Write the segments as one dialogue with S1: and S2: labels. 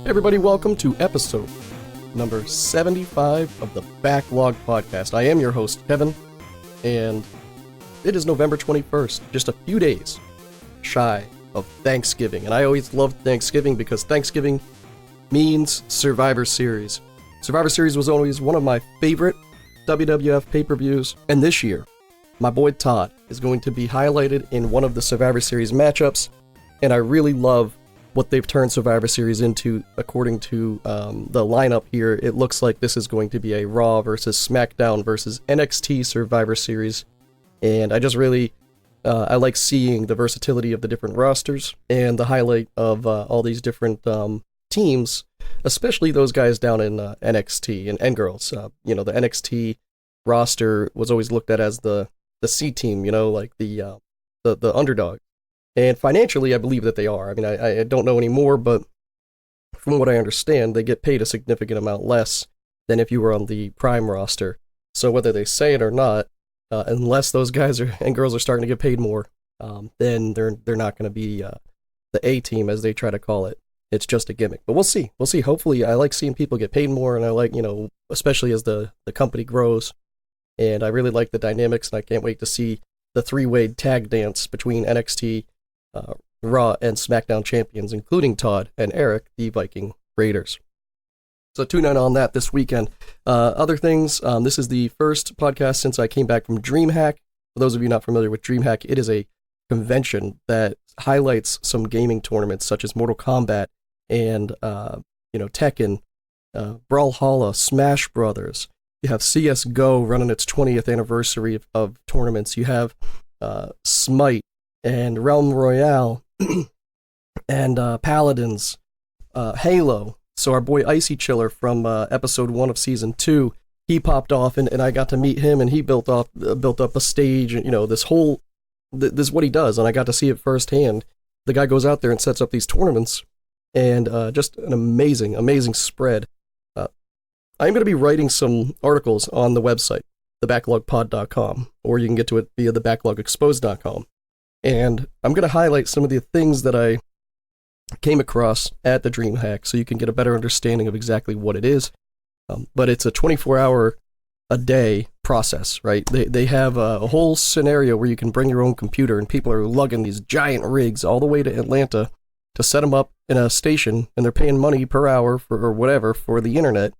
S1: Hey everybody, welcome to episode number 75 of the Backlog Podcast. I am your host, Kevin, and it is November 21st, just a few days shy of Thanksgiving. And I always loved Thanksgiving because Thanksgiving means Survivor Series. Survivor Series was always one of my favorite WWF pay-per-views, and this year, my boy Todd is going to be highlighted in one of the Survivor Series matchups, and I really love what they've turned Survivor Series into. According to the lineup here, it looks like this is going to be a Raw versus SmackDown versus NXT Survivor Series, and I just really, I like seeing the versatility of the different rosters and the highlight of all these different teams, especially those guys down in NXT and girls. The NXT roster was always looked at as the C team, like the underdog. And financially, I believe that they are. I mean, I don't know anymore, but from what I understand, they get paid a significant amount less than if you were on the Prime roster. So whether they say it or not, unless those guys and girls are starting to get paid more, then they're not going to be the A team, as they try to call it. It's just a gimmick. But we'll see. We'll see. Hopefully, I like seeing people get paid more, and I like, especially as the company grows. And I really like the dynamics, and I can't wait to see the three-way tag dance between NXT, Raw, and SmackDown champions, including Todd and Eric, the Viking Raiders. So tune in on that this weekend. Other things, this is the first podcast since I came back from DreamHack. For those of you not familiar with DreamHack, it is a convention that highlights some gaming tournaments such as Mortal Kombat and Tekken, Brawlhalla, Smash Brothers. You have CSGO running its 20th anniversary of tournaments. You have Smite and Realm Royale and Paladins, Halo. So our boy Icy Chiller from episode 1 of season 2, he popped off and I got to meet him, and he built up a stage, and this is what he does, and I got to see it firsthand. The guy goes out there and sets up these tournaments, and just an amazing spread. I'm going to be writing some articles on the website, thebacklogpod.com, or you can get to it via thebacklogexposed.com. And I'm going to highlight some of the things that I came across at the DreamHack so you can get a better understanding of exactly what it is. But it's a 24-hour-a-day process, right? They have a whole scenario where you can bring your own computer, and people are lugging these giant rigs all the way to Atlanta to set them up in a station, and they're paying money per hour or whatever for the internet,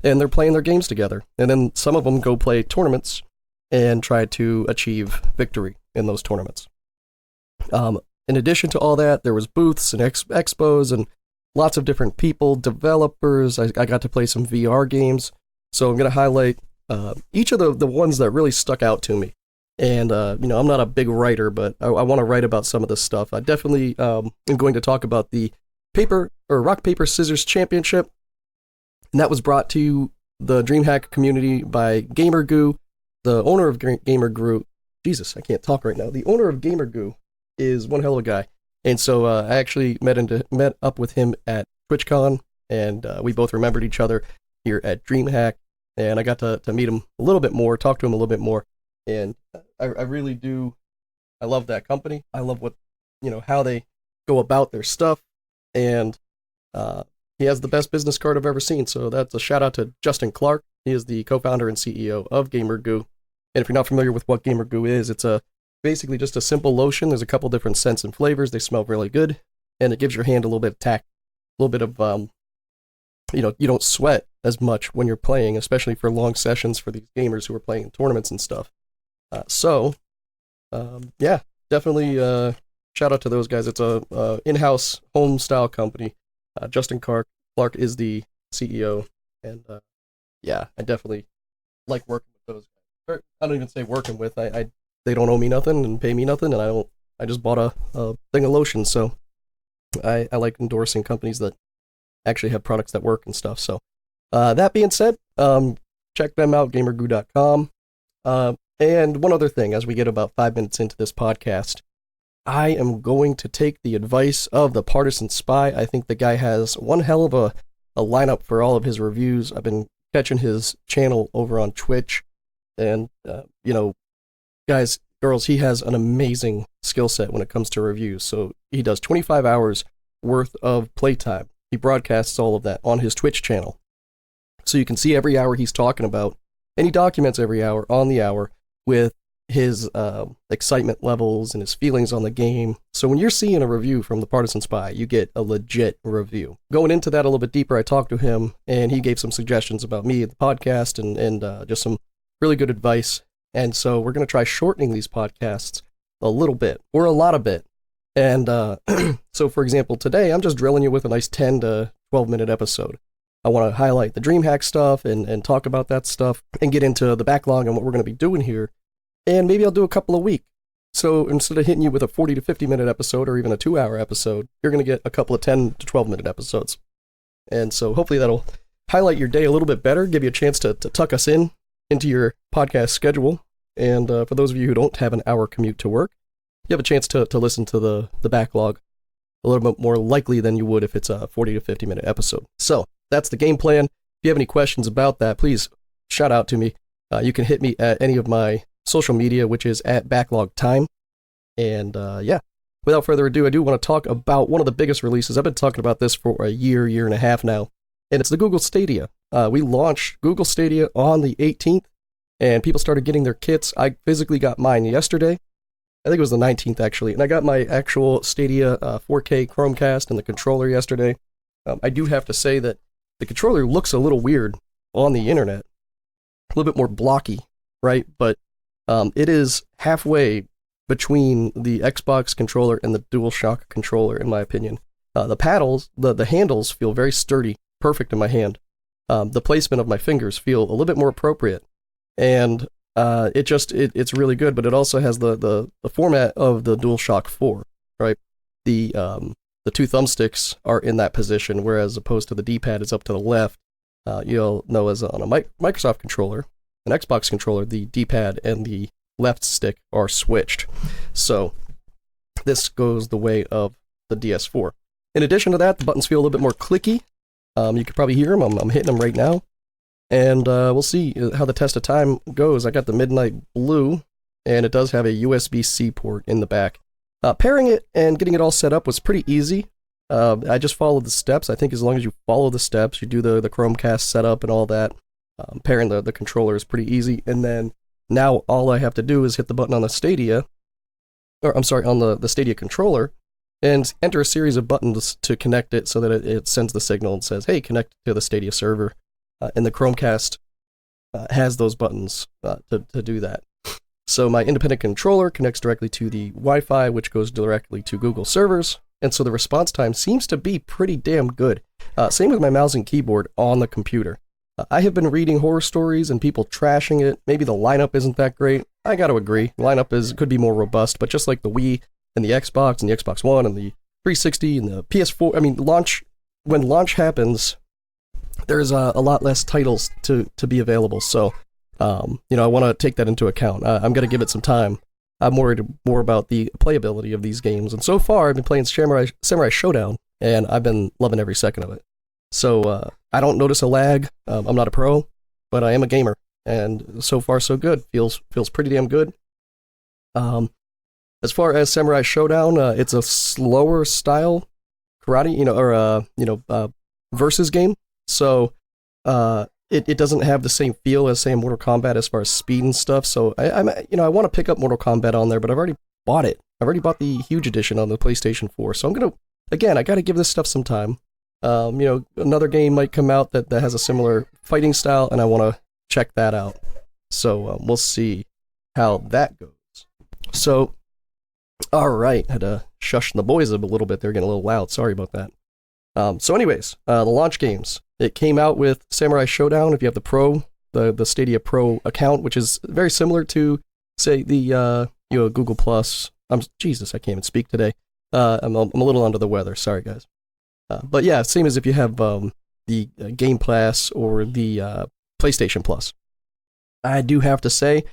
S1: and they're playing their games together. And then some of them go play tournaments and try to achieve victory in those tournaments. In addition to all that, there was booths and expos and lots of different people, developers. I got to play some VR games. So I'm going to highlight each of the ones that really stuck out to me. And, I'm not a big writer, but I want to write about some of this stuff. I definitely am going to talk about the Rock, Paper, Scissors Championship. And that was brought to the DreamHack community by GamerGoo, the owner of GamerGoo. Jesus, I can't talk right now. The owner of GamerGoo is one hell of a guy. And so I actually met up with him at TwitchCon, and we both remembered each other here at DreamHack, and I got to meet him a little bit more, talk to him a little bit more, and I really do, I love that company. I love what, how they go about their stuff, and he has the best business card I've ever seen, so that's a shout out to Justin Clark. He is the co-founder and CEO of GamerGoo, and if you're not familiar with what GamerGoo is, it's basically just a simple lotion. There's a couple different scents and flavors. They smell really good, and it gives your hand a little bit of tact, a little bit of, you don't sweat as much when you're playing, especially for long sessions for these gamers who are playing in tournaments and stuff. Definitely shout out to those guys. It's a in-house home-style company. Justin Clark is the CEO, and I definitely like working with those guys. I don't even say working with. They don't owe me nothing and pay me nothing, and I just bought a thing of lotion, so I like endorsing companies that actually have products that work and stuff. So that being said, check them out, gamergoo.com. And one other thing, as we get about 5 minutes into this podcast, I am going to take the advice of the Partisan Spy. I think the guy has one hell of a lineup for all of his reviews. I've been catching his channel over on Twitch, and guys, girls, he has an amazing skill set when it comes to reviews. So he does 25 hours worth of playtime he broadcasts all of that on his Twitch channel. So you can see every hour he's talking about, and he documents every hour on the hour with his excitement levels and his feelings on the game. So when you're seeing a review from the Partisan Spy, you get a legit review. Going into that a little bit deeper, I talked to him, and he gave some suggestions about me, the podcast, and just some really good advice. And so we're going to try shortening these podcasts a little bit, or a lot of bit. And so, for example, today, I'm just drilling you with a nice 10 to 12-minute episode. I want to highlight the DreamHack stuff and talk about that stuff and get into the backlog and what we're going to be doing here. And maybe I'll do a couple a week. So instead of hitting you with a 40 to 50-minute episode or even a 2-hour episode, you're going to get a couple of 10 to 12-minute episodes. And so hopefully that'll highlight your day a little bit better, give you a chance to tuck us into your podcast schedule. And for those of you who don't have an hour commute to work, you have a chance to listen to the backlog a little bit more likely than you would if it's a 40 to 50-minute episode. So that's the game plan. If you have any questions about that, please shout out to me. You can hit me at any of my social media, which is at Backlog Time. And without further ado, I do want to talk about one of the biggest releases. I've been talking about this for a year and a half now, and it's the Google Stadia. We launched Google Stadia on the 18th, and people started getting their kits. I physically got mine yesterday. I think it was the 19th, actually, and I got my actual Stadia 4K Chromecast and the controller yesterday. I do have to say that the controller looks a little weird on the internet, a little bit more blocky, right? But it is halfway between the Xbox controller and the DualShock controller, in my opinion. The paddles, the handles feel very sturdy, perfect in my hand. The placement of my fingers feel a little bit more appropriate, and it's really good. But it also has the format of the DualShock 4, right? The two thumbsticks are in that position, whereas opposed to the D-pad is up to the left. You'll know as on a Microsoft controller, an Xbox controller, the D-pad and the left stick are switched. So this goes the way of the DS4. In addition to that, the buttons feel a little bit more clicky. You can probably hear them. I'm hitting them right now. And we'll see how the test of time goes. I got the Midnight Blue, and it does have a USB-C port in the back. Pairing it and getting it all set up was pretty easy. I just followed the steps. I think as long as you follow the steps, you do the Chromecast setup and all that, pairing the controller is pretty easy. And then now all I have to do is hit the button on the Stadia, on the Stadia controller, and enter a series of buttons to connect it so that it sends the signal and says, hey, connect to the Stadia server. And the Chromecast has those buttons to do that. So my independent controller connects directly to the Wi-Fi, which goes directly to Google servers. And so the response time seems to be pretty damn good. Same with my mouse and keyboard on the computer. I have been reading horror stories and people trashing it. Maybe the lineup isn't that great. I got to agree. The lineup could be more robust, but just like the Wii and the Xbox and the Xbox One and the 360 and the PS4, I mean, when launch happens, there's a lot less titles to be available. So, I want to take that into account. I'm going to give it some time. I'm worried more about the playability of these games. And so far, I've been playing Samurai Showdown, and I've been loving every second of it. So, I don't notice a lag. I'm not a pro, but I am a gamer. And so far, so good. Feels pretty damn good. As far as Samurai Showdown, it's a slower style karate, versus game. So, it doesn't have the same feel as, say, Mortal Kombat as far as speed and stuff. So, I want to pick up Mortal Kombat on there, but I've already bought it. I've already bought the huge edition on the PlayStation 4. So I got to give this stuff some time. Another game might come out that has a similar fighting style, and I want to check that out. So, we'll see how that goes. So, all right, had to shush the boys a little bit. They're getting a little loud. Sorry about that. So anyways, the launch games. It came out with Samurai Showdown if you have the Stadia Pro account, which is very similar to, say, the Google Plus. I can't even speak today. I'm a little under the weather. Sorry, guys. But yeah, same as if you have the Game Pass or the PlayStation Plus. I do have to say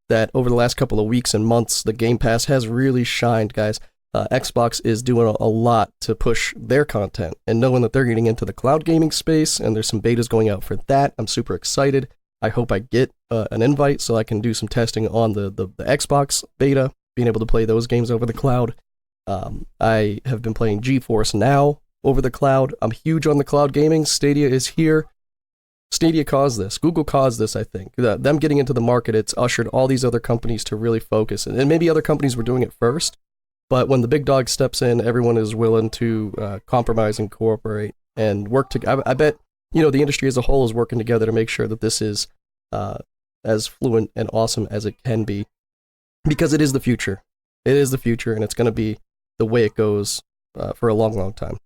S1: that over the last couple of weeks and months, the Game Pass has really shined, guys. Xbox is doing a lot to push their content, and knowing that they're getting into the cloud gaming space, and there's some betas going out for that, I'm super excited. I hope I get an invite so I can do some testing on the Xbox beta, being able to play those games over the cloud. I have been playing GeForce Now over the cloud. I'm huge on the cloud gaming. Stadia is here. Stadia caused this. Google caused this, I think. Them getting into the market, it's ushered all these other companies to really focus. And maybe other companies were doing it first, but when the big dog steps in, everyone is willing to compromise and cooperate and work together. I bet, the industry as a whole is working together to make sure that this is as fluent and awesome as it can be, because it is the future. It is the future, and it's going to be the way it goes for a long, long time.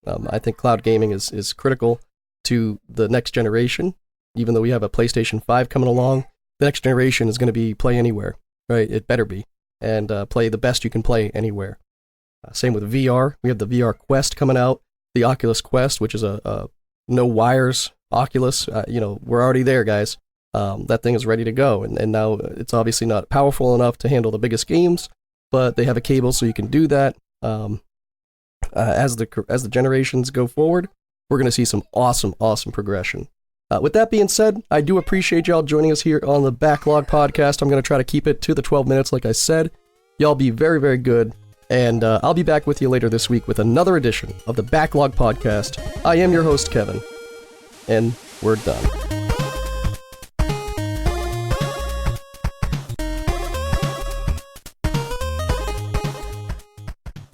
S1: I think cloud gaming is critical to the next generation. Even though we have a PlayStation 5 coming along, the next generation is going to be play anywhere, right? It better be. And play the best you can play anywhere. Same with VR. We have the VR Quest coming out, the Oculus Quest, which is a no wires Oculus. We're already there, guys. That thing is ready to go, and now it's obviously not powerful enough to handle the biggest games, but they have a cable so you can do that. As the generations go forward, we're going to see some awesome progression. With that being said, I do appreciate y'all joining us here on the Backlog Podcast. I'm going to try to keep it to the 12 minutes, like I said. Y'all be very, very good, and I'll be back with you later this week with another edition of the Backlog Podcast. I am your host, Kevin, and we're done.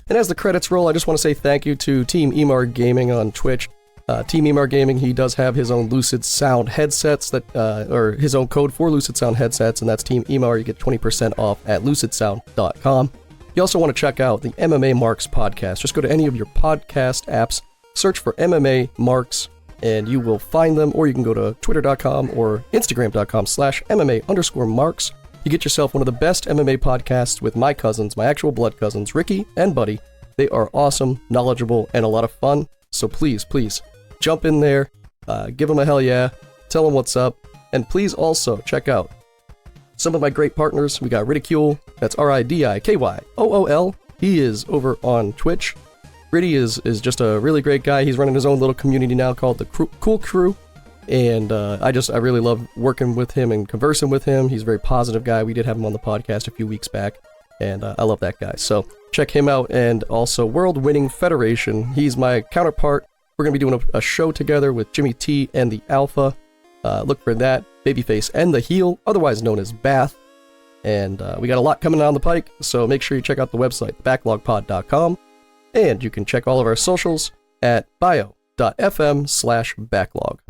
S1: And as the credits roll, I just want to say thank you to Team Emar Gaming on Twitch. Team Emar Gaming, he does have his own Lucid Sound headsets or his own code for Lucid Sound headsets, and that's Team Emar. You get 20% off at lucidsound.com. You also want to check out the MMA Marks podcast. Just go to any of your podcast apps, search for MMA Marks, and you will find them, or you can go to twitter.com or instagram.com/MMA_Marks. You get yourself one of the best MMA podcasts with my cousins, my actual blood cousins, Ricky and Buddy. They are awesome, knowledgeable, and a lot of fun. So please jump in there, give them a hell yeah, tell them what's up, and please also check out some of my great partners. We got Ridicule, that's RIDIKYOOL. He is over on Twitch. Riddy is just a really great guy. He's running his own little community now called the Cool Crew. And I really love working with him and conversing with him. He's a very positive guy. We did have him on the podcast a few weeks back, and I love that guy. So check him out. And also World Winning Federation. He's my counterpart. We're going to be doing a show together with Jimmy T and the Alpha. Look for that. Babyface and the Heel, otherwise known as Bath. And we got a lot coming down the pike, so make sure you check out the website, backlogpod.com. And you can check all of our socials at bio.fm/backlog.